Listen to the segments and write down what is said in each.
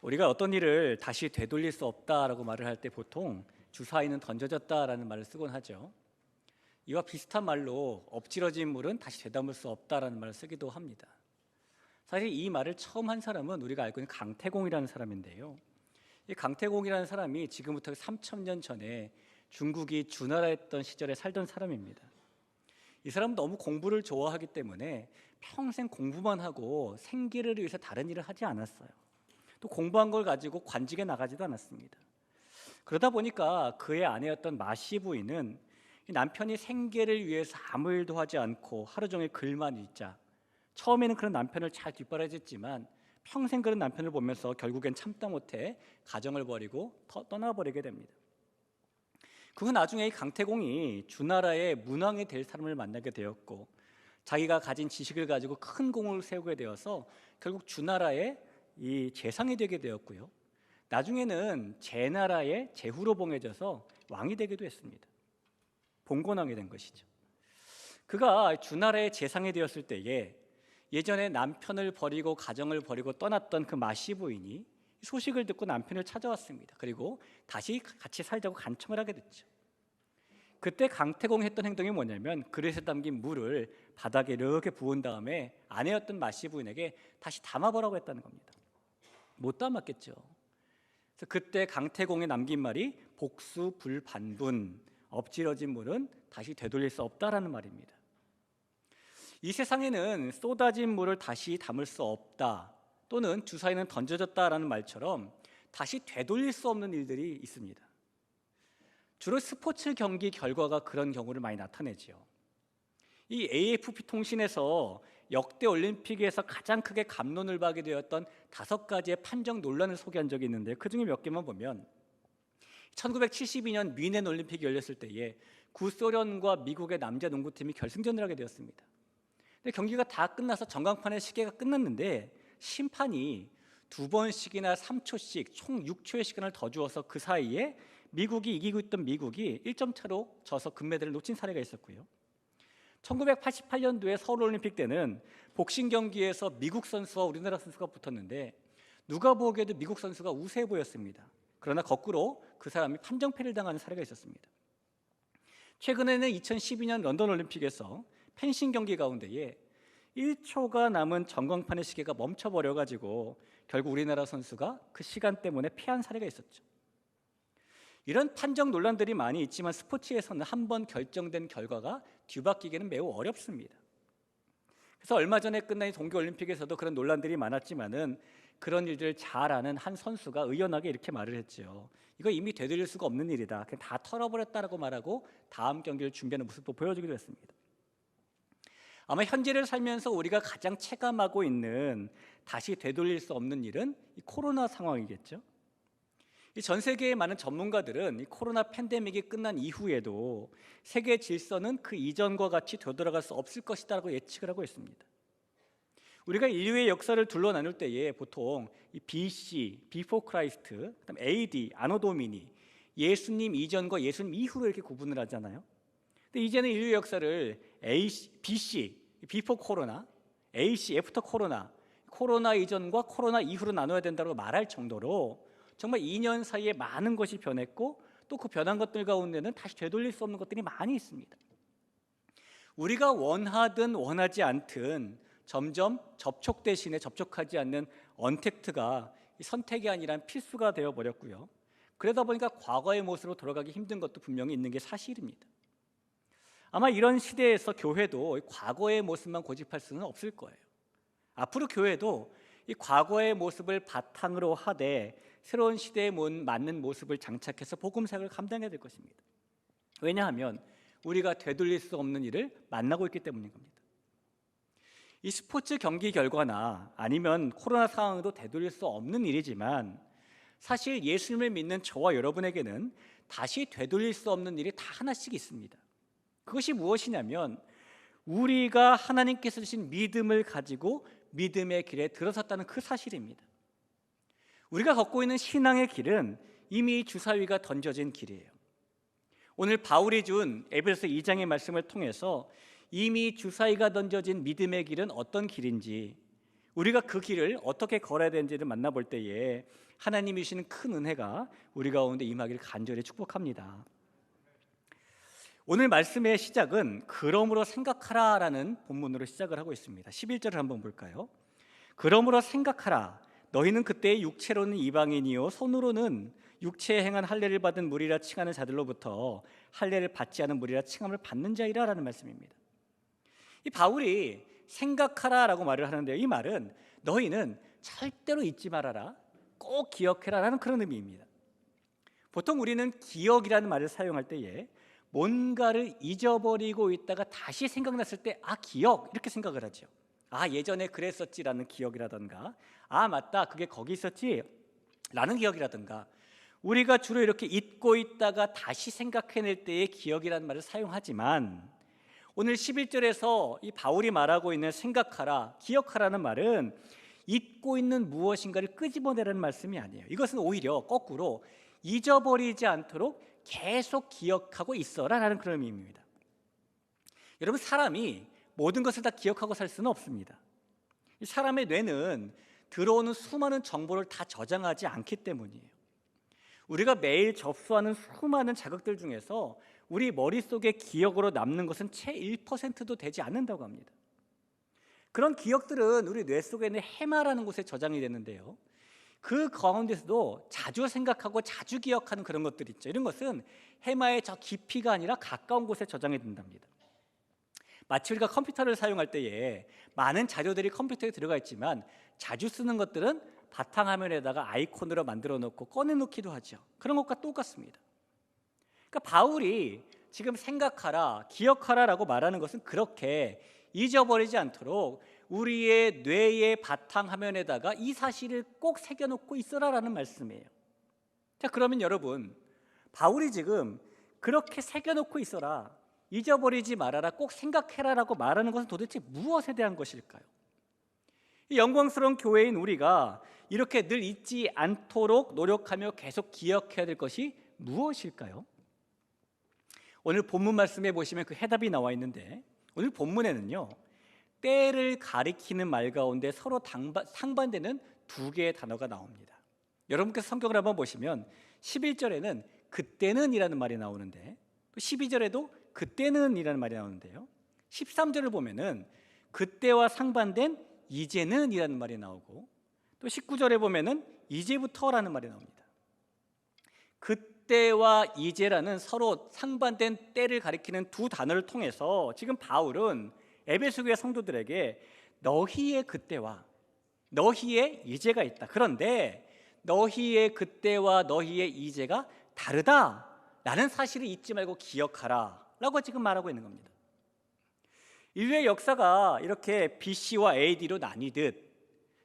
우리가 어떤 일을 다시 되돌릴 수 없다라고 말을 할 때 보통 주사위는 던져졌다라는 말을 쓰곤 하죠. 이와 비슷한 말로 엎질러진 물은 다시 되담을 수 없다라는 말을 쓰기도 합니다. 사실 이 말을 처음 한 사람은 우리가 알고 있는 강태공이라는 사람인데요. 이 강태공이라는 사람이 지금부터 3,000년 전에 중국이 주나라했던 시절에 살던 사람입니다. 이 사람은 너무 공부를 좋아하기 때문에 평생 공부만 하고 생계를 위해서 다른 일을 하지 않았어요. 또 공부한 걸 가지고 관직에 나가지도 않았습니다. 그러다 보니까 그의 아내였던 마씨 부인은 남편이 생계를 위해서 아무 일도 하지 않고 하루 종일 글만 읽자, 처음에는 그런 남편을 잘 뒷바라지했지만 평생 그런 남편을 보면서 결국엔 참다 못해 가정을 버리고 떠나버리게 됩니다. 그 후 나중에 이 강태공이 주나라의 문왕이 될 사람을 만나게 되었고, 자기가 가진 지식을 가지고 큰 공을 세우게 되어서 결국 주나라의 이 재상이 되게 되었고요. 나중에는 제나라의 제후로 봉해져서 왕이 되기도 했습니다. 봉건왕이 된 것이죠. 그가 주나라의 재상이 되었을 때에 예전에 남편을 버리고 가정을 버리고 떠났던 그 마씨 부인이 소식을 듣고 남편을 찾아왔습니다. 그리고 다시 같이 살자고 간청을 하게 됐죠. 그때 강태공이 했던 행동이 뭐냐면 그릇에 담긴 물을 바닥에 이렇게 부은 다음에 아내였던 마씨 부인에게 다시 담아보라고 했다는 겁니다. 못 담았겠죠. 그래서 그때 강태공이 남긴 말이 복수불반분, 엎질러진 물은 다시 되돌릴 수 없다라는 말입니다. 이 세상에는 쏟아진 물을 다시 담을 수 없다, 또는 주사위는 던져졌다라는 말처럼 다시 되돌릴 수 없는 일들이 있습니다. 주로 스포츠 경기 결과가 그런 경우를 많이 나타내죠. 이 AFP 통신에서 역대 올림픽에서 가장 크게 갑론을 박게 되었던 5가지의 판정 논란을 소개한 적이 있는데, 그중에 몇 개만 보면 1972년 뮌헨 올림픽이 열렸을 때에 구소련과 미국의 남자 농구팀이 결승전을 하게 되었습니다. 근데 경기가 다 끝나서 전광판의 시계가 끝났는데 심판이 2번씩이나 3초씩 총 6초의 시간을 더 주어서 그 사이에 미국이 이기고 있던 미국이 1점 차로 져서 금메달을 놓친 사례가 있었고요. 1988년도에 서울올림픽 때는 복싱 경기에서 미국 선수와 우리나라 선수가 붙었는데 누가 보기에도 미국 선수가 우세해 보였습니다. 그러나 거꾸로 그 사람이 판정패를 당하는 사례가 있었습니다. 최근에는 2012년 런던 올림픽에서 펜싱 경기 가운데에 1초가 남은 전광판의 시계가 멈춰버려가지고 결국 우리나라 선수가 그 시간 때문에 패한 사례가 있었죠. 이런 판정 논란들이 많이 있지만 스포츠에서는 한번 결정된 결과가 뒤바뀌기는 매우 어렵습니다. 그래서 얼마 전에 끝난 동계올림픽에서도 그런 논란들이 많았지만은 그런 일들을 잘 아는 한 선수가 의연하게 이렇게 말을 했죠. 이거 이미 되돌릴 수가 없는 일이다, 그냥 다 털어버렸다라고 말하고 다음 경기를 준비하는 모습도 보여주기도 했습니다. 아마 현재를 살면서 우리가 가장 체감하고 있는 다시 되돌릴 수 없는 일은 이 코로나 상황이겠죠. 전 세계의 많은 전문가들은 이 코로나 팬데믹이 끝난 이후에도 세계 질서는 그 이전과 같이 되돌아갈 수 없을 것이라고 예측을 하고 있습니다. 우리가 인류의 역사를 둘러 나눌 때에 보통 이 BC, Before Christ, 그다음 AD, 아노 도미니, 예수님 이전과 예수님 이후로 이렇게 구분을 하잖아요. 근데 이제는 인류의 역사를 BC, Before 코로나, AC, After 코로나, 코로나 이전과 코로나 이후로 나눠야 된다고 말할 정도로 정말 2년 사이에 많은 것이 변했고, 또 그 변한 것들 가운데는 다시 되돌릴 수 없는 것들이 많이 있습니다. 우리가 원하든 원하지 않든 점점 접촉 대신에 접촉하지 않는 언택트가 선택이 아니라 필수가 되어버렸고요. 그러다 보니까 과거의 모습으로 돌아가기 힘든 것도 분명히 있는 게 사실입니다. 아마 이런 시대에서 교회도 과거의 모습만 고집할 수는 없을 거예요. 앞으로 교회도 이 과거의 모습을 바탕으로 하되 새로운 시대에 맞는 모습을 장착해서 복음사역을 감당해야 될 것입니다. 왜냐하면 우리가 되돌릴 수 없는 일을 만나고 있기 때문인 겁니다. 이 스포츠 경기 결과나 아니면 코로나 상황도 되돌릴 수 없는 일이지만 사실 예수님을 믿는 저와 여러분에게는 다시 되돌릴 수 없는 일이 다 하나씩 있습니다. 그것이 무엇이냐면 우리가 하나님께서 주신 믿음을 가지고 믿음의 길에 들어섰다는 그 사실입니다. 우리가 걷고 있는 신앙의 길은 이미 주사위가 던져진 길이에요. 오늘 바울이 준 에베소서 2장의 말씀을 통해서 이미 주사위가 던져진 믿음의 길은 어떤 길인지, 우리가 그 길을 어떻게 걸어야 되는지를 만나볼 때에 하나님이 주시는 큰 은혜가 우리 가운데 임하기를 간절히 축복합니다. 오늘 말씀의 시작은 그러므로 생각하라라는 본문으로 시작을 하고 있습니다. 11절을 한번 볼까요? 그러므로 생각하라. 너희는 그때 육체로는 이방인이요 손으로는 육체에 행한 할례를 받은 무리라 칭하는 자들로부터 할례를 받지 않은 무리라 칭함을 받는 자이라라는 말씀입니다. 이 바울이 생각하라라고 말을 하는데요, 이 말은 너희는 절대로 잊지 말아라, 꼭 기억해라라는 그런 의미입니다. 보통 우리는 기억이라는 말을 사용할 때에 뭔가를 잊어버리고 있다가 다시 생각났을 때 기억 이렇게 생각을 하죠. 예전에 그랬었지라는 기억이라든가 맞다 그게 거기 있었지 라는 기억이라든가, 우리가 주로 이렇게 잊고 있다가 다시 생각해낼 때의 기억이라는 말을 사용하지만 오늘 11절에서 이 바울이 말하고 있는 생각하라, 기억하라는 말은 잊고 있는 무엇인가를 끄집어내라는 말씀이 아니에요. 이것은 오히려 거꾸로 잊어버리지 않도록 계속 기억하고 있어라라는 그런 의미입니다. 여러분, 사람이 모든 것을 다 기억하고 살 수는 없습니다. 사람의 뇌는 들어오는 수많은 정보를 다 저장하지 않기 때문이에요. 우리가 매일 접수하는 수많은 자극들 중에서 우리 머릿속에 기억으로 남는 것은 채 1%도 되지 않는다고 합니다. 그런 기억들은 우리 뇌 속에 있는 해마라는 곳에 저장이 되는데요, 그 가운데서도 자주 생각하고 자주 기억하는 그런 것들 있죠. 이런 것은 해마의 저 깊이가 아니라 가까운 곳에 저장이 된답니다. 마치 우리가 컴퓨터를 사용할 때에 많은 자료들이 컴퓨터에 들어가 있지만 자주 쓰는 것들은 바탕화면에다가 아이콘으로 만들어 놓고 꺼내 놓기도 하죠. 그런 것과 똑같습니다. 그러니까 바울이 지금 생각하라, 기억하라라고 말하는 것은 그렇게 잊어버리지 않도록 우리의 뇌의 바탕화면에다가 이 사실을 꼭 새겨놓고 있어라라는 말씀이에요. 자, 그러면 여러분, 바울이 지금 그렇게 새겨놓고 있어라, 잊어버리지 말아라, 꼭 생각해라라고 말하는 것은 도대체 무엇에 대한 것일까요? 이 영광스러운 교회인 우리가 이렇게 늘 잊지 않도록 노력하며 계속 기억해야 될 것이 무엇일까요? 오늘 본문 말씀에 보시면 그 해답이 나와 있는데, 오늘 본문에는요, 때를 가리키는 말 가운데 서로 상반되는 두 개의 단어가 나옵니다. 여러분께서 성경을 한번 보시면 11절에는 그때는 이라는 말이 나오는데, 또 12절에도 그때는 이라는 말이 나오는데요, 13절을 보면은 그때와 상반된 이제는 이라는 말이 나오고, 또 19절에 보면은 이제부터라는 말이 나옵니다. 그때와 이제라는 서로 상반된 때를 가리키는 두 단어를 통해서 지금 바울은 에베소 교회 성도들에게 너희의 그때와 너희의 이제가 있다, 그런데 너희의 그때와 너희의 이제가 다르다라는 사실을 잊지 말고 기억하라 라고 지금 말하고 있는 겁니다. 인류의 역사가 이렇게 BC와 AD로 나뉘듯,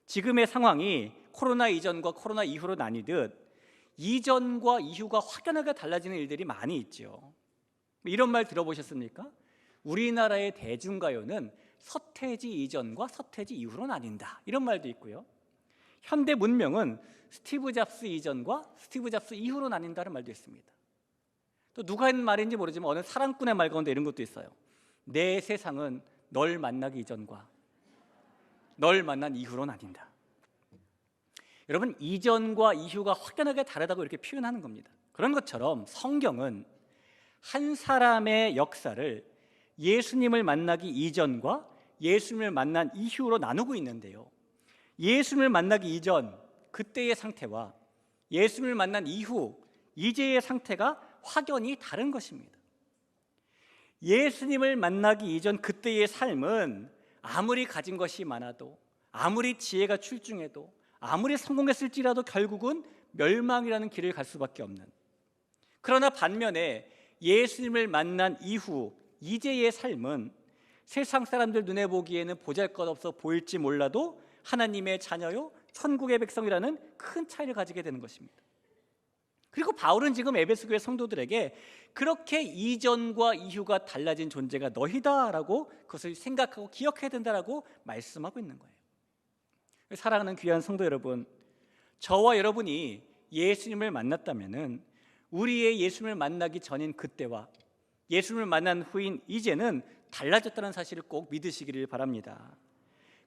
지금의 상황이 코로나 이전과 코로나 이후로 나뉘듯 이전과 이후가 확연하게 달라지는 일들이 많이 있죠. 이런 말 들어보셨습니까? 우리나라의 대중가요는 서태지 이전과 서태지 이후로 나뉜다, 이런 말도 있고요. 현대 문명은 스티브 잡스 이전과 스티브 잡스 이후로 나뉜다는 말도 있습니다. 또 누가 했는 말인지 모르지만 어느 사랑꾼의 말 가운데 이런 것도 있어요. 내 세상은 널 만나기 이전과 널 만난 이후로 나뉜다. 여러분, 이전과 이후가 확연하게 다르다고 이렇게 표현하는 겁니다. 그런 것처럼 성경은 한 사람의 역사를 예수님을 만나기 이전과 예수님을 만난 이후로 나누고 있는데요, 예수님을 만나기 이전 그때의 상태와 예수님을 만난 이후 이제의 상태가 확연히 다른 것입니다. 예수님을 만나기 이전 그때의 삶은 아무리 가진 것이 많아도, 아무리 지혜가 출중해도, 아무리 성공했을지라도 결국은 멸망이라는 길을 갈 수밖에 없는, 그러나 반면에 예수님을 만난 이후 이제의 삶은 세상 사람들 눈에 보기에는 보잘것없어 보일지 몰라도 하나님의 자녀요 천국의 백성이라는 큰 차이를 가지게 되는 것입니다. 그리고 바울은 지금 에베소 교회 성도들에게 그렇게 이전과 이후가 달라진 존재가 너희다라고 그것을 생각하고 기억해야 된다라고 말씀하고 있는 거예요. 사랑하는 귀한 성도 여러분, 저와 여러분이 예수님을 만났다면은 우리의 예수님을 만나기 전인 그때와 예수님을 만난 후인 이제는 달라졌다는 사실을 꼭 믿으시기를 바랍니다.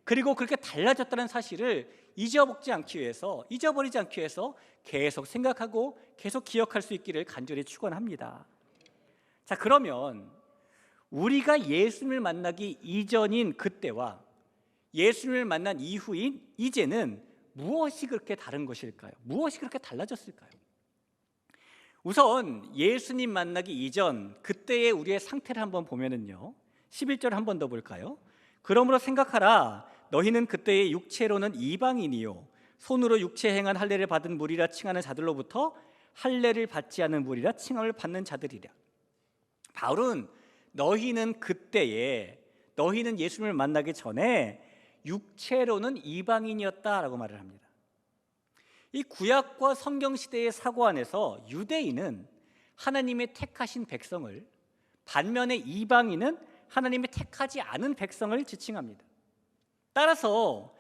그리고 그렇게 달라졌다는 사실을 잊어버리지 않기 위해서 계속 생각하고 계속 기억할 수 있기를 간절히 축원합니다. 자, 그러면 우리가 예수님을 만나기 이전인 그때와 예수님을 만난 이후인 이제는 무엇이 그렇게 다른 것일까요? 무엇이 그렇게 달라졌을까요? 우선 예수님 만나기 이전 그때의 우리의 상태를 한번 보면은요, 11절 한 번 더 볼까요? 그러므로 생각하라. 너희는 그때의 육체로는 이방인이요 손으로 육체 행한 할례를 받은 무리라 칭하는 자들로부터 할례를 받지 않은 무리라 칭함을 받는 자들이라. 바울은 너희는 예수님을 만나기 전에 육체로는 이방인이었다라고 말을 합니다. 이 구약과 성경 시대의 사고 안에서 유대인은 하나님의 택하신 백성을, 반면에 이방인은 하나님이 택하지 않은 백성을 지칭합니다. 따라서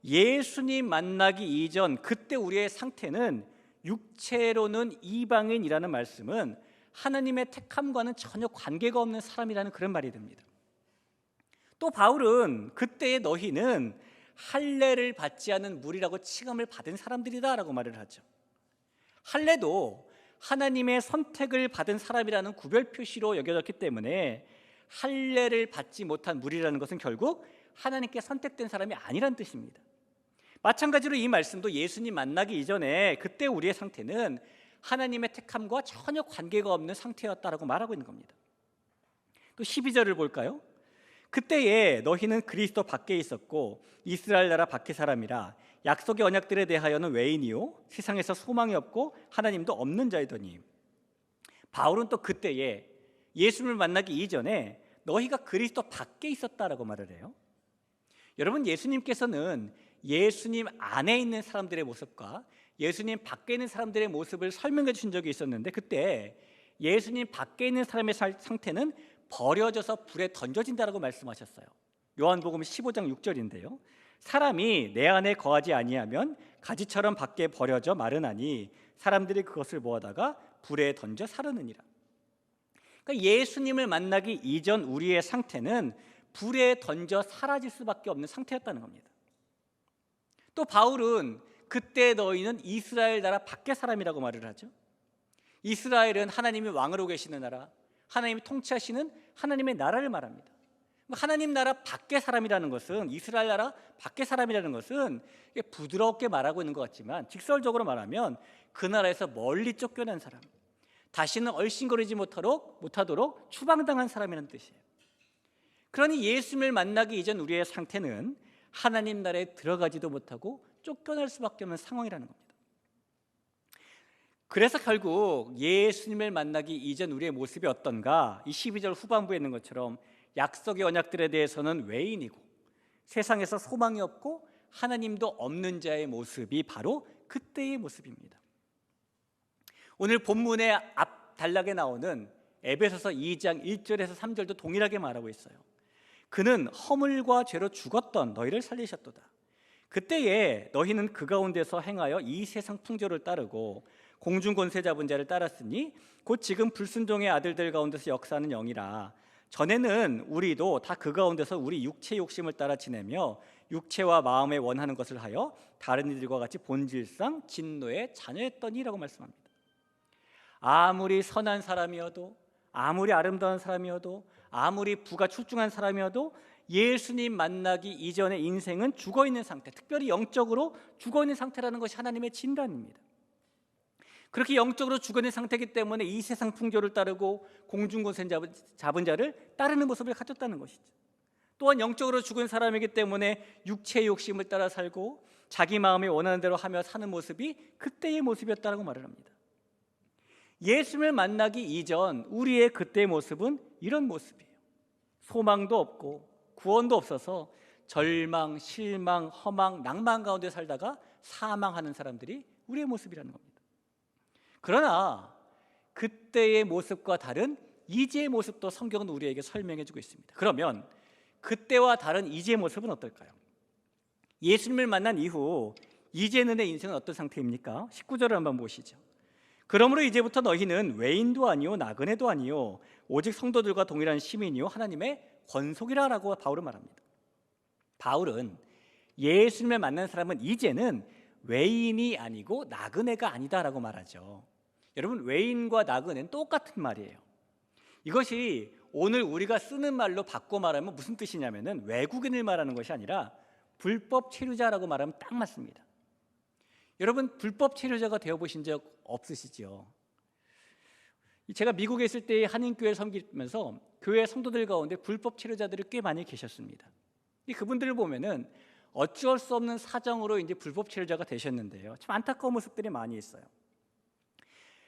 예수님 만나기 이전 그때 우리의 상태는 육체로는 이방인이라는 말씀은 하나님의 택함과는 전혀 관계가 없는 사람이라는 그런 말이 됩니다. 또 바울은 그때의 너희는 할례를 받지 않은 무리라고 칭함을 받은 사람들이다라고 말을 하죠. 할례도 하나님의 선택을 받은 사람이라는 구별 표시로 여겨졌기 때문에 할례를 받지 못한 무리라는 것은 결국 하나님께 선택된 사람이 아니란 뜻입니다. 마찬가지로 이 말씀도 예수님 만나기 이전에 그때 우리의 상태는 하나님의 택함과 전혀 관계가 없는 상태였다라고 말하고 있는 겁니다. 또 12절을 볼까요? 그때에 너희는 그리스도 밖에 있었고 이스라엘 나라 밖의 사람이라 약속의 언약들에 대하여는 외인이요 세상에서 소망이 없고 하나님도 없는 자이더니. 바울은 또 그때에 예수님을 만나기 이전에 너희가 그리스도 밖에 있었다라고 말을 해요. 여러분, 예수님께서는 예수님 안에 있는 사람들의 모습과 예수님 밖에 있는 사람들의 모습을 설명해 주신 적이 있었는데, 그때 예수님 밖에 있는 사람의 상태는 버려져서 불에 던져진다라고 말씀하셨어요. 요한복음 15장 6절인데요. 사람이 내 안에 거하지 아니하면 가지처럼 밖에 버려져 마르나니 사람들이 그것을 모아다가 불에 던져 사르느니라. 그러니까 예수님을 만나기 이전 우리의 상태는 불에 던져 사라질 수밖에 없는 상태였다는 겁니다. 또 바울은 그때 너희는 이스라엘 나라 밖의 사람이라고 말을 하죠. 이스라엘은 하나님이 왕으로 계시는 나라, 하나님이 통치하시는 하나님의 나라를 말합니다. 하나님 나라 밖의 사람이라는 것은, 이스라엘 나라 밖의 사람이라는 것은 부드럽게 말하고 있는 것 같지만 직설적으로 말하면 그 나라에서 멀리 쫓겨난 사람, 다시는 얼씬거리지 못하도록 추방당한 사람이라는 뜻이에요. 그러니 예수님을 만나기 이전 우리의 상태는 하나님 나라에 들어가지도 못하고 쫓겨날 수밖에 없는 상황이라는 겁니다. 그래서 결국 예수님을 만나기 이전 우리의 모습이 어떤가? 이 12절 후반부에 있는 것처럼 약속의 언약들에 대해서는 외인이고 세상에서 소망이 없고 하나님도 없는 자의 모습이 바로 그때의 모습입니다. 오늘 본문의 앞 단락에 나오는 에베소서 2장 1절에서 3절도 동일하게 말하고 있어요. 그는 허물과 죄로 죽었던 너희를 살리셨도다. 그때에 너희는 그 가운데서 행하여 이 세상 풍조를 따르고 공중 권세 잡은 자를 따랐으니 곧 지금 불순종의 아들들 가운데서 역사하는 영이라. 전에는 우리도 다 그 가운데서 우리 육체 욕심을 따라 지내며 육체와 마음에 원하는 것을 하여 다른 이들과 같이 본질상 진노의 자녀였더니라고 말씀합니다. 아무리 선한 사람이어도, 아무리 아름다운 사람이어도, 아무리 부가 출중한 사람이어도 예수님 만나기 이전의 인생은 죽어있는 상태, 특별히 영적으로 죽어있는 상태라는 것이 하나님의 진단입니다. 그렇게 영적으로 죽어있는 상태이기 때문에 이 세상 풍조를 따르고 공중권세 잡은 자를 따르는 모습을 가졌다는 것이죠. 또한 영적으로 죽은 사람이기 때문에 육체의 욕심을 따라 살고 자기 마음에 원하는 대로 하며 사는 모습이 그때의 모습이었다고 말을 합니다. 예수님을 만나기 이전 우리의 그때의 모습은 이런 모습이에요. 소망도 없고 구원도 없어서 절망, 실망, 허망, 낭만 가운데 살다가 사망하는 사람들이 우리의 모습이라는 겁니다. 그러나 그때의 모습과 다른 이제의 모습도 성경은 우리에게 설명해주고 있습니다. 그러면 그때와 다른 이제의 모습은 어떨까요? 예수님을 만난 이후 이제는 내 인생은 어떤 상태입니까? 19절을 한번 보시죠. 그러므로 이제부터 너희는 외인도 아니요 나그네도 아니요 오직 성도들과 동일한 시민이요 하나님의 권속이라라고 바울은 말합니다. 바울은 예수님을 만난 사람은 이제는 외인이 아니고 나그네가 아니다라고 말하죠. 여러분, 외인과 나그네는 똑같은 말이에요. 이것이 오늘 우리가 쓰는 말로 바꿔 말하면 무슨 뜻이냐면은 외국인을 말하는 것이 아니라 불법 체류자라고 말하면 딱 맞습니다. 여러분, 불법 체류자가 되어 보신 적 없으시죠? 제가 미국에 있을 때 한인교회 섬기면서 교회 성도들 가운데 불법 체류자들이 꽤 많이 계셨습니다. 그분들을 보면은 어쩔 수 없는 사정으로 이제 불법 체류자가 되셨는데요, 참 안타까운 모습들이 많이 있어요.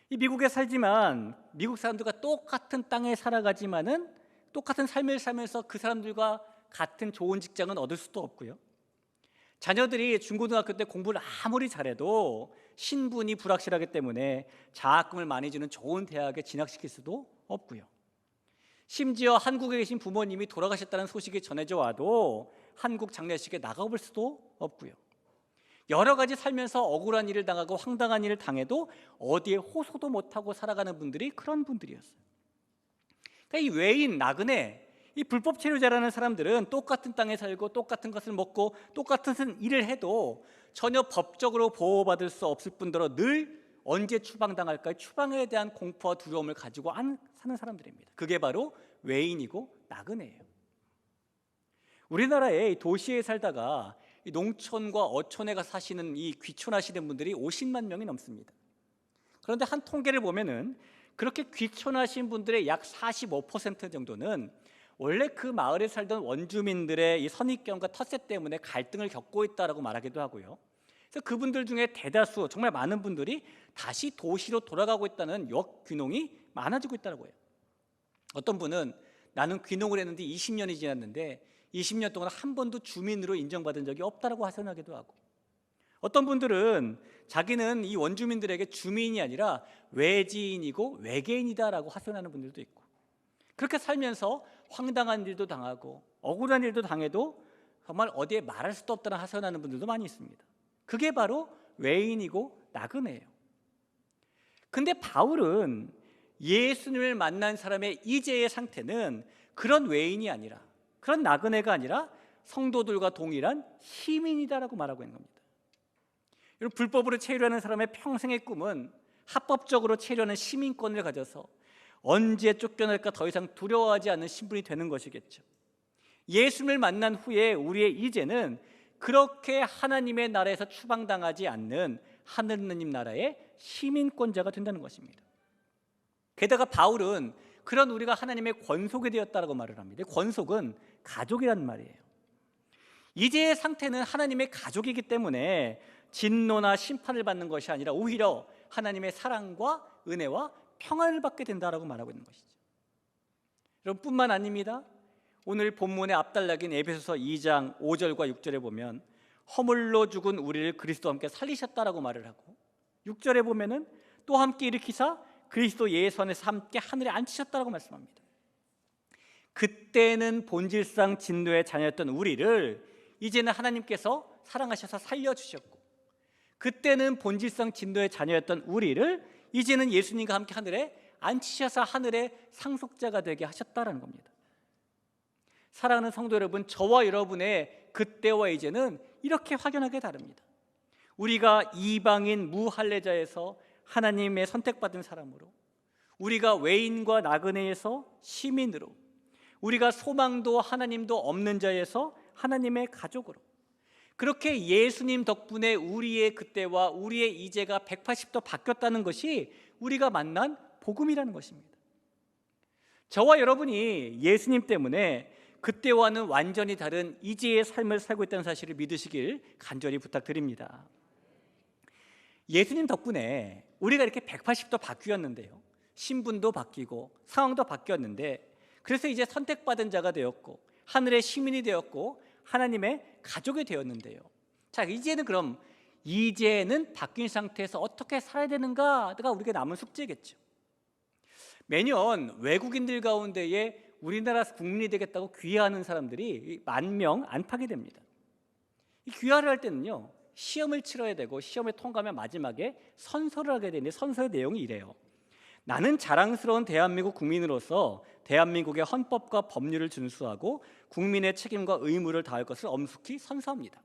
이 미국에 살지만 미국 사람들과 똑같은 땅에 살아가지만은 똑같은 삶을 살면서 그 사람들과 같은 좋은 직장은 얻을 수도 없고요. 자녀들이 중고등학교 때 공부를 아무리 잘해도 신분이 불확실하기 때문에 장학금을 많이 주는 좋은 대학에 진학시킬 수도 없고요. 심지어 한국에 계신 부모님이 돌아가셨다는 소식이 전해져 와도 한국 장례식에 나가볼 수도 없고요. 여러 가지 살면서 억울한 일을 당하고 황당한 일을 당해도 어디에 호소도 못하고 살아가는 분들이 그런 분들이었어요. 그러니까 이 외인, 나그네, 이 불법 체류자라는 사람들은 똑같은 땅에 살고 똑같은 것을 먹고 똑같은 일을 해도 전혀 법적으로 보호받을 수 없을 뿐더러 늘 언제 추방당할까 추방에 대한 공포와 두려움을 가지고 사는 사람들입니다. 그게 바로 외인이고 나그네예요. 우리나라의 도시에 살다가 농촌과 어촌에 가 사시는 이 귀촌하시는 분들이 50만 명이 넘습니다. 그런데 한 통계를 보면은 그렇게 귀촌하신 분들의 약 45% 정도는 원래 그 마을에 살던 원주민들의 이 선입견과 텃세 때문에 갈등을 겪고 있다라고 말하기도 하고요. 그래서 그분들 중에 대다수, 정말 많은 분들이 다시 도시로 돌아가고 있다는 역귀농이 많아지고 있다고 해요. 어떤 분은 나는 귀농을 했는데 20년이 지났는데 20년 동안 한 번도 주민으로 인정받은 적이 없다라고 하소연하기도 하고, 어떤 분들은 자기는 이 원주민들에게 주민이 아니라 외지인이고 외계인이다라고 하소연하는 분들도 있고, 그렇게 살면서 황당한 일도 당하고 억울한 일도 당해도 정말 어디에 말할 수도 없다는 하소연하는 분들도 많이 있습니다. 그게 바로 외인이고 나그네예요. 근데 바울은 예수님을 만난 사람의 이제의 상태는 그런 외인이 아니라, 그런 나그네가 아니라 성도들과 동일한 시민이다라고 말하고 있는 겁니다. 여러분, 불법으로 체류하는 사람의 평생의 꿈은 합법적으로 체류하는 시민권을 가져서 언제 쫓겨날까 더 이상 두려워하지 않는 신분이 되는 것이겠죠. 예수님을 만난 후에 우리의 이제는 그렇게 하나님의 나라에서 추방당하지 않는 하느님 나라의 시민권자가 된다는 것입니다. 게다가 바울은 그런 우리가 하나님의 권속이 되었다라고 말을 합니다. 권속은 가족이라는 말이에요. 이제의 상태는 하나님의 가족이기 때문에 진노나 심판을 받는 것이 아니라 오히려 하나님의 사랑과 은혜와 평안을 받게 된다라고 말하고 있는 것이죠. 여러분, 뿐만 아닙니다. 오늘 본문의 앞단락인 에베소서 2장 5절과 6절에 보면 허물로 죽은 우리를 그리스도와 함께 살리셨다라고 말을 하고, 6절에 보면은 또 함께 일으키사 그리스도 예수 안에서 함께 하늘에 앉히셨다라고 말씀합니다. 그때는 본질상 진노의 자녀였던 우리를 이제는 하나님께서 사랑하셔서 살려주셨고, 그때는 본질상 진노의 자녀였던 우리를 이제는 예수님과 함께 하늘에 앉히셔서 하늘의 상속자가 되게 하셨다라는 겁니다. 사랑하는 성도 여러분, 저와 여러분의 그때와 이제는 이렇게 확연하게 다릅니다. 우리가 이방인 무할례자에서 하나님의 선택받은 사람으로, 우리가 외인과 나그네에서 시민으로, 우리가 소망도 하나님도 없는 자에서 하나님의 가족으로, 그렇게 예수님 덕분에 우리의 그때와 우리의 이제가 180도 바뀌었다는 것이 우리가 만난 복음이라는 것입니다. 저와 여러분이 예수님 때문에 그때와는 완전히 다른 이제의 삶을 살고 있다는 사실을 믿으시길 간절히 부탁드립니다. 예수님 덕분에 우리가 이렇게 180도 바뀌었는데요, 신분도 바뀌고 상황도 바뀌었는데, 그래서 이제 선택받은 자가 되었고 하늘의 시민이 되었고 하나님의 가족이 되었는데요, 자, 이제는 그럼 이제는 바뀐 상태에서 어떻게 살아야 되는가가 우리에게 남은 숙제겠죠. 매년 외국인들 가운데에 우리나라 국민이 되겠다고 귀화하는 사람들이 10,000명 안팎이 됩니다. 이 귀화를 할 때는요, 시험을 치러야 되고 시험을 통과하면 마지막에 선서를 하게 되는데, 선서의 내용이 이래요. 나는 자랑스러운 대한민국 국민으로서 대한민국의 헌법과 법률을 준수하고 국민의 책임과 의무를 다할 것을 엄숙히 선서합니다.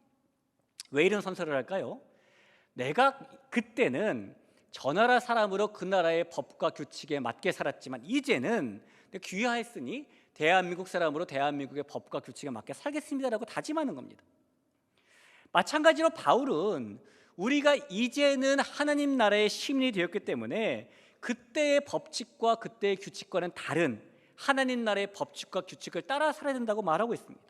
왜 이런 선서를 할까요? 내가 그때는 저 나라 사람으로 그 나라의 법과 규칙에 맞게 살았지만 이제는 귀화했으니 대한민국 사람으로 대한민국의 법과 규칙에 맞게 살겠습니다라고 다짐하는 겁니다. 마찬가지로 바울은 우리가 이제는 하나님 나라의 시민이 되었기 때문에 그때의 법칙과 그때의 규칙과는 다른 하나님 나라의 법칙과 규칙을 따라 살아야 된다고 말하고 있습니다.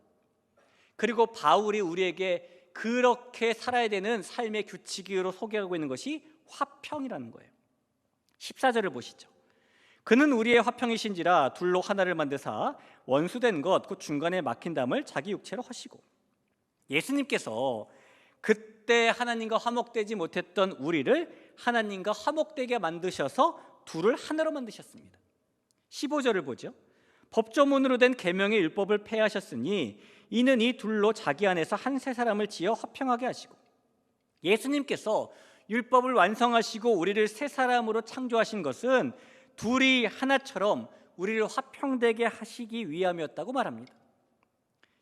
그리고 바울이 우리에게 그렇게 살아야 되는 삶의 규칙으로 소개하고 있는 것이 화평이라는 거예요. 14절을 보시죠. 그는 우리의 화평이신지라 둘로 하나를 만드사 원수된 것 곧 중간에 막힌 담을 자기 육체로 하시고. 예수님께서 그때 하나님과 화목되지 못했던 우리를 하나님과 화목되게 만드셔서 둘을 하나로 만드셨습니다. 15절을 보죠. 법조문으로 된 계명의 율법을 폐하셨으니 이는 이 둘로 자기 안에서 한 세 사람을 지어 화평하게 하시고. 예수님께서 율법을 완성하시고 우리를 세 사람으로 창조하신 것은 둘이 하나처럼 우리를 화평되게 하시기 위함이었다고 말합니다.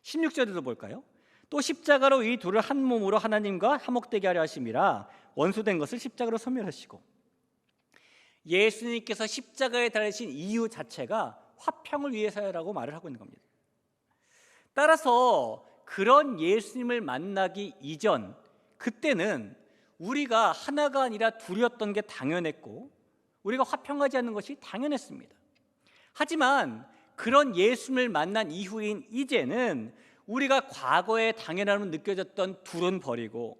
16절에도 볼까요? 또 십자가로 이 둘을 한 몸으로 하나님과 화목되게 하려 하심이라 원수된 것을 십자가로 소멸하시고. 예수님께서 십자가에 달리신 이유 자체가 화평을 위해서라고 말을 하고 있는 겁니다. 따라서 그런 예수님을 만나기 이전 그때는 우리가 하나가 아니라 둘이었던 게 당연했고 우리가 화평하지 않는 것이 당연했습니다. 하지만 그런 예수님을 만난 이후인 이제는 우리가 과거에 당연함으로 느껴졌던 둘은 버리고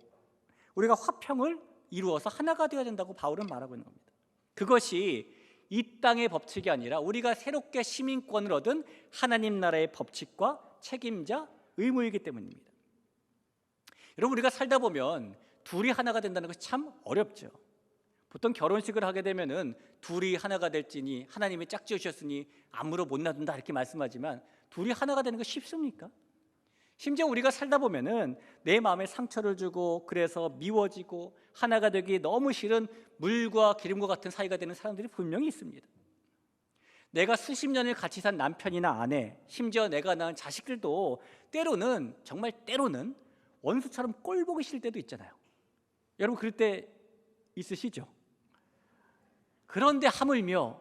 우리가 화평을 이루어서 하나가 되어야 된다고 바울은 말하고 있는 겁니다. 그것이 이 땅의 법칙이 아니라 우리가 새롭게 시민권을 얻은 하나님 나라의 법칙과 책임자, 의무이기 때문입니다. 여러분, 우리가 살다 보면 둘이 하나가 된다는 것이 참 어렵죠. 보통 결혼식을 하게 되면은 둘이 하나가 될지니 하나님이 짝지으셨으니 아무로 못 놔둔다 이렇게 말씀하지만 둘이 하나가 되는 거 쉽습니까? 심지어 우리가 살다 보면은 내 마음에 상처를 주고 그래서 미워지고 하나가 되기 너무 싫은 물과 기름과 같은 사이가 되는 사람들이 분명히 있습니다. 내가 수십 년을 같이 산 남편이나 아내, 심지어 내가 낳은 자식들도 때로는 정말 때로는 원수처럼 꼴 보기 싫을 때도 있잖아요. 여러분 그럴 때 있으시죠? 그런데 하물며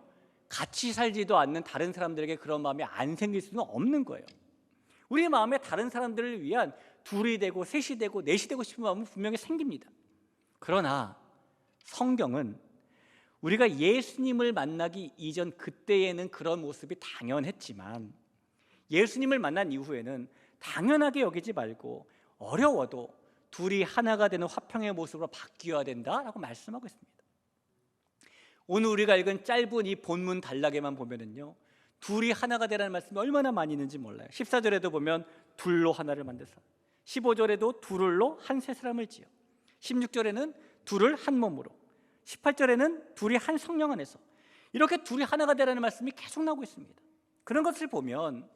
같이 살지도 않는 다른 사람들에게 그런 마음이 안 생길 수는 없는 거예요. 우리의 마음에 다른 사람들을 위한 둘이 되고 셋이 되고 넷이 되고 싶은 마음은 분명히 생깁니다. 그러나 성경은 우리가 예수님을 만나기 이전 그때에는 그런 모습이 당연했지만 예수님을 만난 이후에는 당연하게 여기지 말고 어려워도 둘이 하나가 되는 화평의 모습으로 바뀌어야 된다라고 말씀하고 있습니다. 오늘 우리가 읽은 짧은 이 본문 단락에만 보면은요, 둘이 하나가 되라는 말씀이 얼마나 많이 있는지 몰라요. 14절에도 보면 둘로 하나를 만드사, 15절에도 둘로 한 세 사람을 지어, 16절에는 둘을 한 몸으로, 18절에는 둘이 한 성령 안에서, 이렇게 둘이 하나가 되라는 말씀이 계속 나오고 있습니다. 그런 것을 보면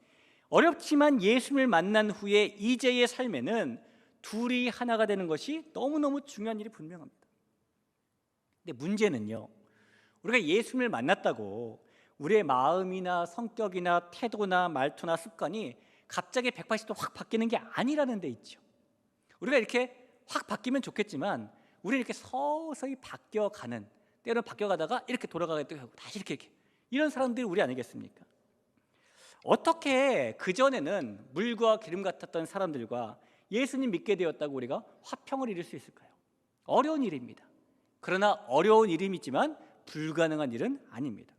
어렵지만 예수님을 만난 후에 이제의 삶에는 둘이 하나가 되는 것이 너무너무 중요한 일이 분명합니다. 근데 문제는요, 우리가 예수님을 만났다고 우리의 마음이나 성격이나 태도나 말투나 습관이 갑자기 180도 확 바뀌는 게 아니라는 데 있죠. 우리가 이렇게 확 바뀌면 좋겠지만 우리는 이렇게 서서히 바뀌어가는, 때로는 바뀌어가다가 이렇게 돌아가기도 하고 다시 이렇게 이런 사람들이 우리 아니겠습니까? 어떻게 그전에는 물과 기름 같았던 사람들과 예수님 믿게 되었다고 우리가 화평을 이룰 수 있을까요? 어려운 일입니다. 그러나 어려운 일이지만 불가능한 일은 아닙니다.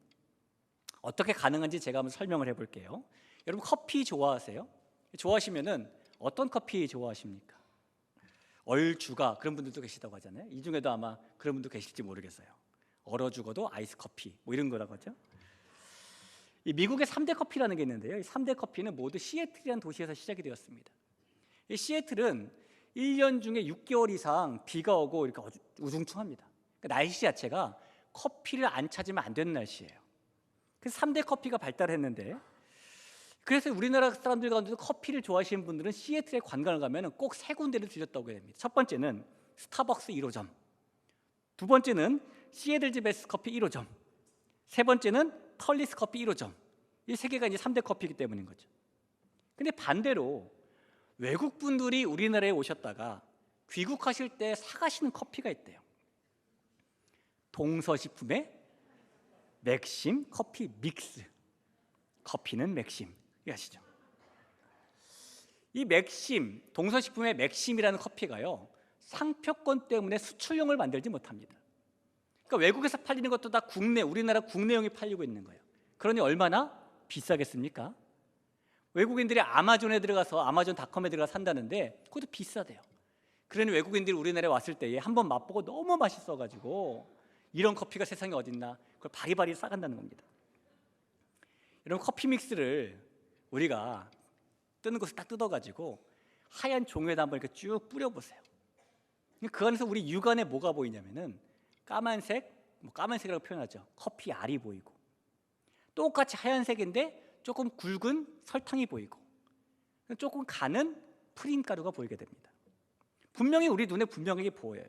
어떻게 가능한지 제가 한번 설명을 해볼게요. 여러분 커피 좋아하세요? 좋아하시면은 어떤 커피 좋아하십니까? 얼주가 그런 분들도 계시다고 하잖아요. 이 중에도 아마 그런 분도 계실지 모르겠어요. 얼어 죽어도 아이스 커피 뭐 이런 거라고 하죠. 이 미국의 3대 커피라는 게 있는데요. 이 3대 커피는 모두 시애틀이라는 도시에서 시작이 되었습니다. 이 시애틀은 1년 중에 6개월 이상 비가 오고 이렇게 우중충합니다. 그러니까 날씨 자체가 커피를 안 찾으면 안 되는 날씨예요. 그래서 3대 커피가 발달했는데, 그래서 우리나라 사람들 가운데도 커피를 좋아하시는 분들은 시애틀에 관광을 가면 꼭 세 군데를 들렸다고 해야 됩니다. 첫 번째는 스타벅스 1호점, 두 번째는 시애틀즈 베스트 커피 1호점, 세 번째는 털리스 커피 1호점. 이 세 개가 이제 3대 커피이기 때문인 거죠. 근데 반대로 외국 분들이 우리나라에 오셨다가 귀국하실 때 사가시는 커피가 있대요. 동서식품의 맥심 커피 믹스. 커피는 맥심. 이해하시죠? 이 맥심, 동서식품의 맥심이라는 커피가요, 상표권 때문에 수출용을 만들지 못합니다. 그러니까 외국에서 팔리는 것도 다 우리나라 국내용이 팔리고 있는 거예요. 그러니 얼마나 비싸겠습니까? 외국인들이 아마존에 들어가서 아마존닷컴에 들어가 산다는데 그것도 비싸대요. 그러니 외국인들이 우리나라에 왔을 때에 한번 맛보고 너무 맛있어가지고 이런 커피가 세상에 어딨나 그걸 바리바리 싸간다는 겁니다. 이런 커피 믹스를 우리가 뜨는 것을 딱 뜯어가지고 하얀 종이에다 한번 이렇게 쭉 뿌려보세요. 그 안에서 우리 육안에 뭐가 보이냐면은 까만색이라고 표현하죠. 커피 알이 보이고, 똑같이 하얀색인데 조금 굵은 설탕이 보이고, 조금 가는 프림 가루가 보이게 됩니다. 분명히 우리 눈에 분명하게 보여요.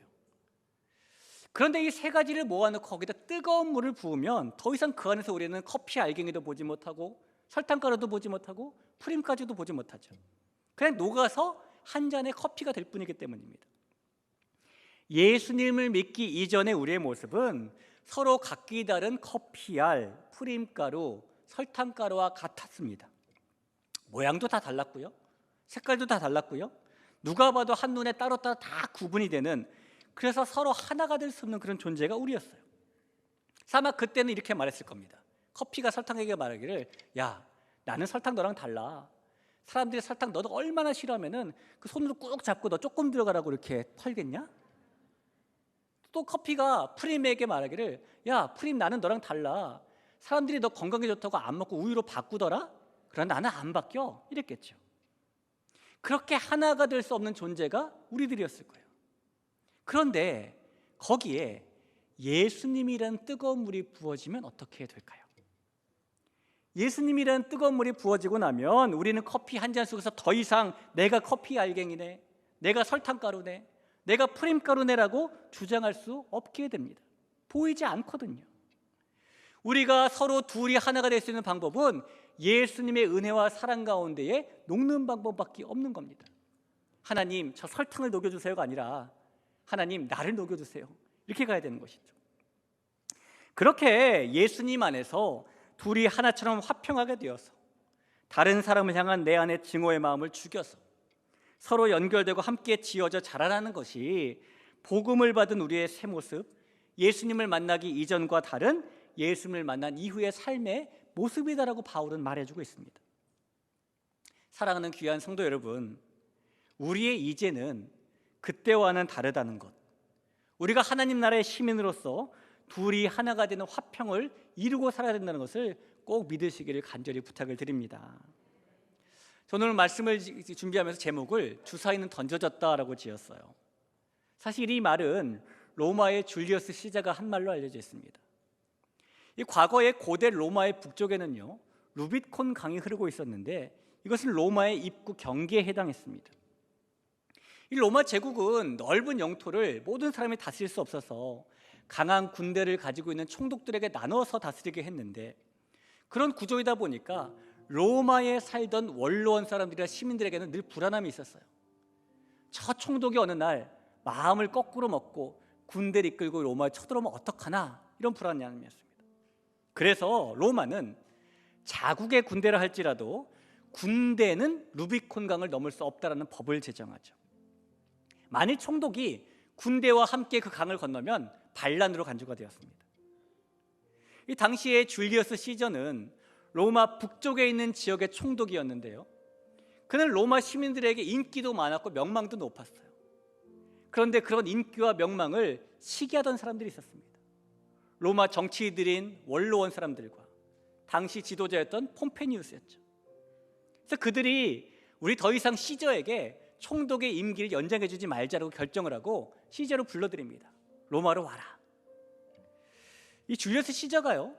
그런데 이 세 가지를 모아놓고 거기다 뜨거운 물을 부으면 더 이상 그 안에서 우리는 커피 알갱이도 보지 못하고 설탕가루도 보지 못하고 프림까지도 보지 못하죠. 그냥 녹아서 한 잔의 커피가 될 뿐이기 때문입니다. 예수님을 믿기 이전의 우리의 모습은 서로 각기 다른 커피알, 프림가루, 설탕가루와 같았습니다. 모양도 다 달랐고요, 색깔도 다 달랐고요, 누가 봐도 한눈에 따로따로 다 구분이 되는, 그래서 서로 하나가 될 수 없는 그런 존재가 우리였어요. 아마 그때는 이렇게 말했을 겁니다. 커피가 설탕에게 말하기를, 야, 나는 설탕 너랑 달라. 사람들이 설탕 너도 얼마나 싫어하면은 그 손으로 꾹 잡고 너 조금 들어가라고 이렇게 털겠냐? 또 커피가 프림에게 말하기를, 야, 프림 나는 너랑 달라. 사람들이 너 건강에 좋다고 안 먹고 우유로 바꾸더라? 그러나 나는 안 바뀌어. 이랬겠죠. 그렇게 하나가 될 수 없는 존재가 우리들이었을 거예요. 그런데 거기에 예수님이라는 뜨거운 물이 부어지면 어떻게 될까요? 예수님이라는 뜨거운 물이 부어지고 나면 우리는 커피 한 잔 속에서 더 이상 내가 커피 알갱이네, 내가 설탕가루네, 내가 프림가루네라고 주장할 수 없게 됩니다. 보이지 않거든요. 우리가 서로 둘이 하나가 될 수 있는 방법은 예수님의 은혜와 사랑 가운데에 녹는 방법밖에 없는 겁니다. 하나님, 저 설탕을 녹여주세요가 아니라 하나님, 나를 녹여주세요. 이렇게 가야 되는 것이죠. 그렇게 예수님 안에서 둘이 하나처럼 화평하게 되어서 다른 사람을 향한 내 안의 증오의 마음을 죽여서 서로 연결되고 함께 지어져 자라나는 것이 복음을 받은 우리의 새 모습, 예수님을 만나기 이전과 다른 예수님을 만난 이후의 삶의 모습이다라고 바울은 말해주고 있습니다. 사랑하는 귀한 성도 여러분, 우리의 이제는 그때와는 다르다는 것, 우리가 하나님 나라의 시민으로서 둘이 하나가 되는 화평을 이루고 살아야 된다는 것을 꼭 믿으시기를 간절히 부탁을 드립니다. 저는 오늘 말씀을 준비하면서 제목을 주사위는 던져졌다라고 지었어요. 사실 이 말은 로마의 줄리어스 시자가 한 말로 알려져 있습니다. 이 과거의 고대 로마의 북쪽에는요, 루비콘 강이 흐르고 있었는데 이것은 로마의 입구 경계에 해당했습니다. 이 로마 제국은 넓은 영토를 모든 사람이 다스릴 수 없어서 강한 군대를 가지고 있는 총독들에게 나눠서 다스리게 했는데, 그런 구조이다 보니까 로마에 살던 원로원 사람들이나 시민들에게는 늘 불안함이 있었어요. 저 총독이 어느 날 마음을 거꾸로 먹고 군대를 이끌고 로마에 쳐들어오면 어떡하나, 이런 불안함이었습니다. 그래서 로마는 자국의 군대를 할지라도 군대는 루비콘 강을 넘을 수 없다라는 법을 제정하죠. 만일 총독이 군대와 함께 그 강을 건너면 반란으로 간주가 되었습니다. 이 당시에 줄리어스 시저는 로마 북쪽에 있는 지역의 총독이었는데요, 그는 로마 시민들에게 인기도 많았고 명망도 높았어요. 그런데 그런 인기와 명망을 시기하던 사람들이 있었습니다. 로마 정치인들인 원로원 사람들과 당시 지도자였던 폼페니우스였죠. 그래서 그들이 우리 더 이상 시저에게 총독의 임기를 연장해주지 말자라고 결정을 하고 시저로 불러드립니다. 로마로 와라. 이 줄리어스 시저가요,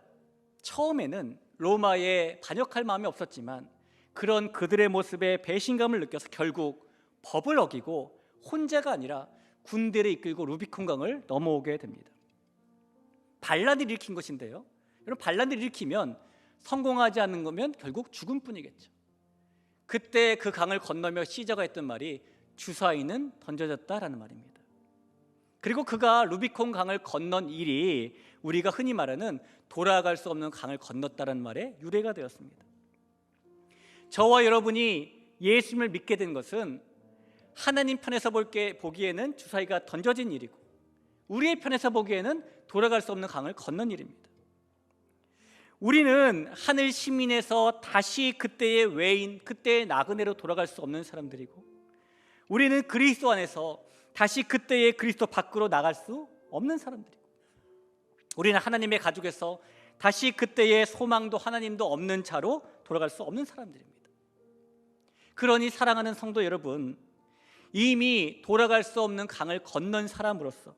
처음에는 로마에 반역할 마음이 없었지만 그런 그들의 모습에 배신감을 느껴서 결국 법을 어기고 혼자가 아니라 군대를 이끌고 루비콘강을 넘어오게 됩니다. 반란을 일으킨 것인데요, 여러분, 반란을 일으키면 성공하지 않는 거면 결국 죽음뿐이겠죠. 그때 그 강을 건너며 시저가 했던 말이 주사위는 던져졌다라는 말입니다. 그리고 그가 루비콘 강을 건넌 일이 우리가 흔히 말하는 돌아갈 수 없는 강을 건넜다는 말에 유래가 되었습니다. 저와 여러분이 예수님을 믿게 된 것은 하나님 편에서 보기에는 주사위가 던져진 일이고, 우리의 편에서 보기에는 돌아갈 수 없는 강을 건넌 일입니다. 우리는 하늘 시민에서 다시 그때의 외인, 그때의 나그네로 돌아갈 수 없는 사람들이고, 우리는 그리스도 안에서 다시 그때의 그리스도 밖으로 나갈 수 없는 사람들이고, 우리는 하나님의 가족에서 다시 그때의 소망도 하나님도 없는 자로 돌아갈 수 없는 사람들입니다. 그러니 사랑하는 성도 여러분, 이미 돌아갈 수 없는 강을 건넌 사람으로서,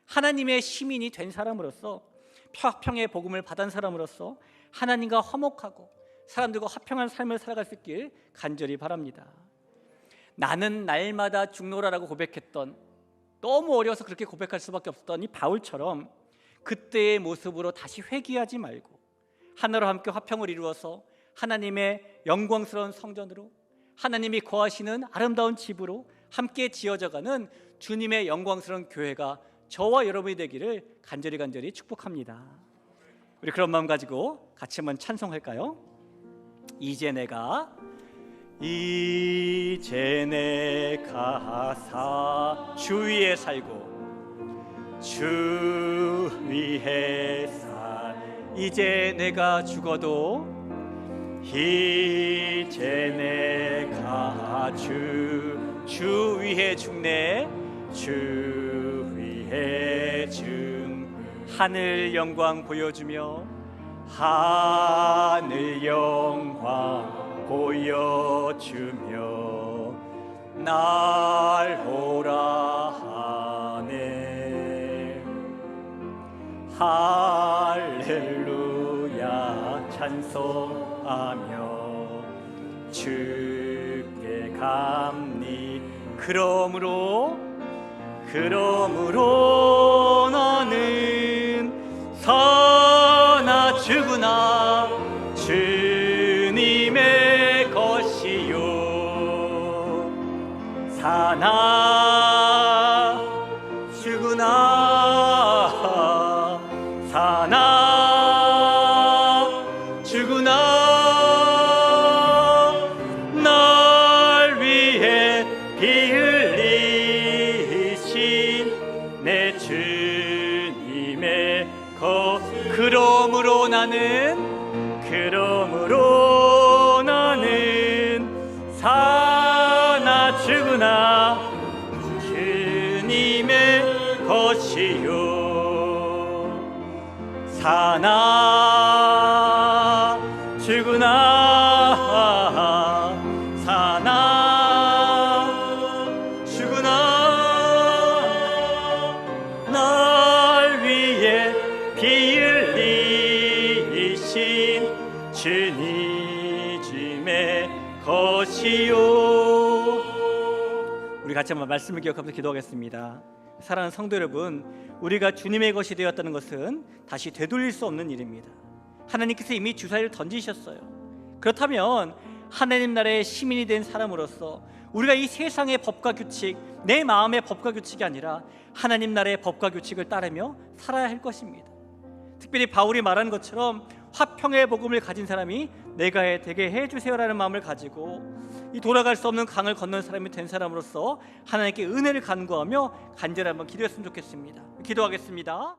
하나님의 시민이 된 사람으로서, 화평의 복음을 받은 사람으로서 하나님과 화목하고 사람들과 화평한 삶을 살아갈 수 있길 간절히 바랍니다. 나는 날마다 죽노라라고 고백했던, 너무 어려서 그렇게 고백할 수밖에 없었던 이 바울처럼 그때의 모습으로 다시 회귀하지 말고 하나로 함께 화평을 이루어서 하나님의 영광스러운 성전으로, 하나님이 거하시는 아름다운 집으로 함께 지어져가는 주님의 영광스러운 교회가 저와 여러분이 되기를 간절히 축복합니다. 우리 그런 마음 가지고 같이 한번 찬송할까요? 이제 내가 주 위에 살고 주 위에 이제 내가 죽어도 이제 내가 주 위에 죽네. 주 위에 하늘 영광 보여주며, 하늘 영광 보여주며 날 오라 하네. 할렐루야 찬송하며 주께 감리. 그러므로 나는 사나 죽으나 주님의 것이요, 사나 죽으나 날 위해 피 흘리신 내 주님의 것. 그러므로 나는 사나 죽으나 주님의 것이요, 사나 죽으나 날 위해 피 흘리신 주님의 것이요. 우리 같이 한번 말씀을 기억하면서 기도하겠습니다. 사랑하는 성도 여러분, 우리가 주님의 것이 되었다는 것은 다시 되돌릴 수 없는 일입니다. 하나님께서 이미 주사위를 던지셨어요. 그렇다면 하나님 나라의 시민이 된 사람으로서 우리가 이 세상의 법과 규칙, 내 마음의 법과 규칙이 아니라 하나님 나라의 법과 규칙을 따르며 살아야 할 것입니다. 특별히 바울이 말한 것처럼 화평의 복음을 가진 사람이 내가 되게 해주세요라는 마음을 가지고 이 돌아갈 수 없는 강을 건넌 사람이 된 사람으로서 하나님께 은혜를 간구하며 간절히 한번 기도했으면 좋겠습니다. 기도하겠습니다.